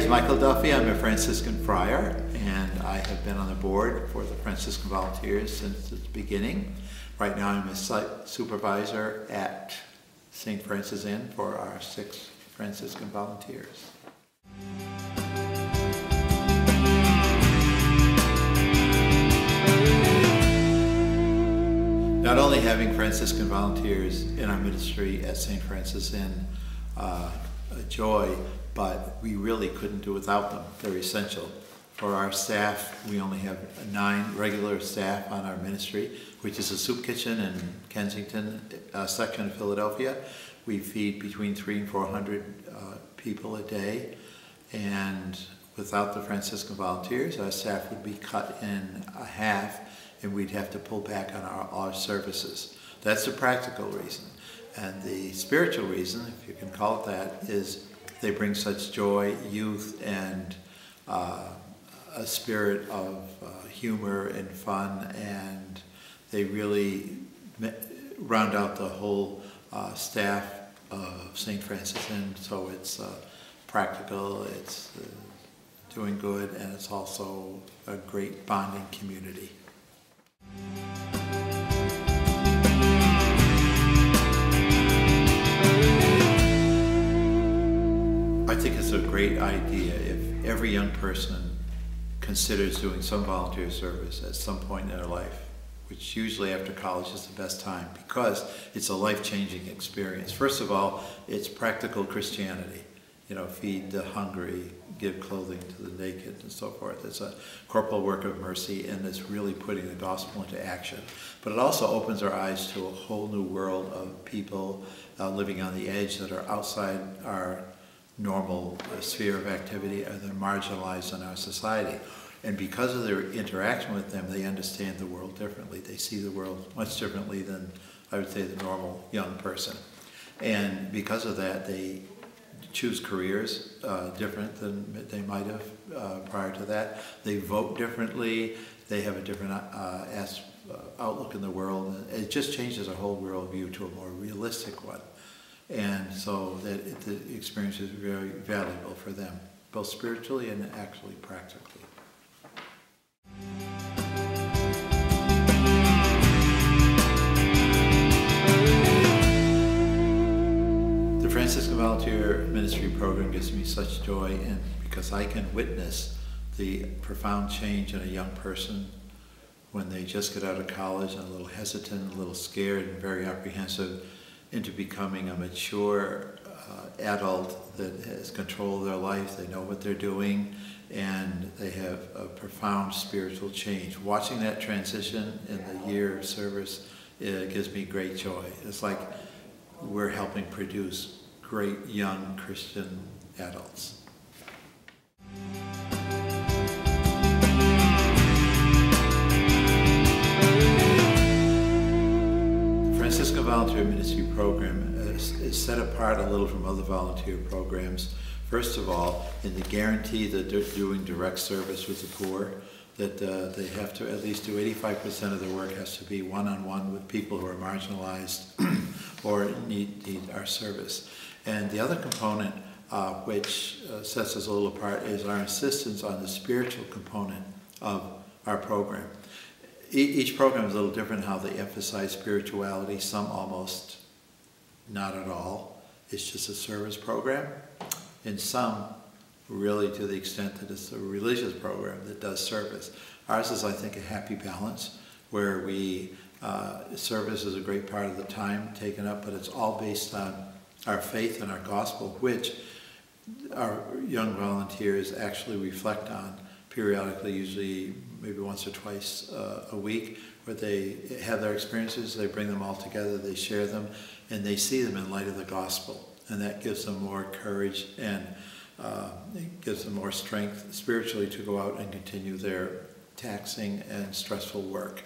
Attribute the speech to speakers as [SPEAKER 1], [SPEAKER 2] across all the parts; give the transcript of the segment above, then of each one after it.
[SPEAKER 1] Michael Duffy. I'm a Franciscan friar, and I have been on the board for the Franciscan Volunteers since its beginning. Right now I'm a site supervisor at St. Francis Inn for our 6 Franciscan volunteers. Not only having Franciscan volunteers in our ministry at St. Francis Inn a joy, but we really couldn't do without them. They're essential. For our staff, we only have 9 regular staff on our ministry, which is a soup kitchen in Kensington section of Philadelphia. We feed between 300 and 400 people a day, and without the Franciscan volunteers, our staff would be cut in half, and we'd have to pull back on our services. That's the practical reason. And the spiritual reason, if you can call it that, is they bring such joy, youth, and a spirit of humor and fun, and they really round out the whole staff of St. Francis Inn. So it's practical, it's doing good, and it's also a great bonding community. I think it's a great idea if every young person considers doing some volunteer service at some point in their life, which usually after college is the best time, because it's a life-changing experience. First of all, it's practical Christianity. You know, feed the hungry, give clothing to the naked, and so forth. It's a corporal work of mercy, and it's really putting the gospel into action. But it also opens our eyes to a whole new world of people living on the edge that are outside our normal sphere of activity, and they're marginalized in our society. And because of their interaction with them, they understand the world differently. They see the world much differently than, I would say, the normal young person. And because of that, they choose careers different than they might have prior to that. They vote differently. They have a different outlook in the world. It just changes our whole worldview to a more realistic one. And so that the experience is very valuable for them, both spiritually and actually practically. The Franciscan Volunteer Ministry Program gives me such joy, and because I can witness the profound change in a young person when they just get out of college and a little hesitant, a little scared, and very apprehensive, into becoming a mature adult that has control of their life. They know what they're doing, and they have a profound spiritual change. Watching that transition in the year of service gives me great joy. It's like we're helping produce great young Christian adults. The Volunteer Ministry Program is set apart a little from other volunteer programs. First of all, in the guarantee that they're doing direct service with the poor, that they have to at least do 85% of their work has to be one-on-one with people who are marginalized or need our service. And the other component which sets us a little apart is our insistence on the spiritual component of our program. Each program is a little different how they emphasize spirituality, some almost not at all. It's just a service program. And some really to the extent that it's a religious program that does service. Ours is, I think, a happy balance where service is a great part of the time taken up, but it's all based on our faith and our gospel, which our young volunteers actually reflect on periodically, usually maybe once or twice a week, where they have their experiences, they bring them all together, they share them, and they see them in light of the gospel. And that gives them more courage, and it gives them more strength spiritually to go out and continue their taxing and stressful work.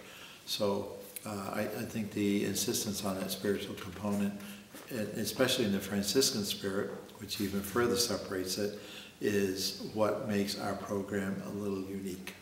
[SPEAKER 1] So I think the insistence on that spiritual component, especially in the Franciscan spirit, which even further separates it, is what makes our program a little unique.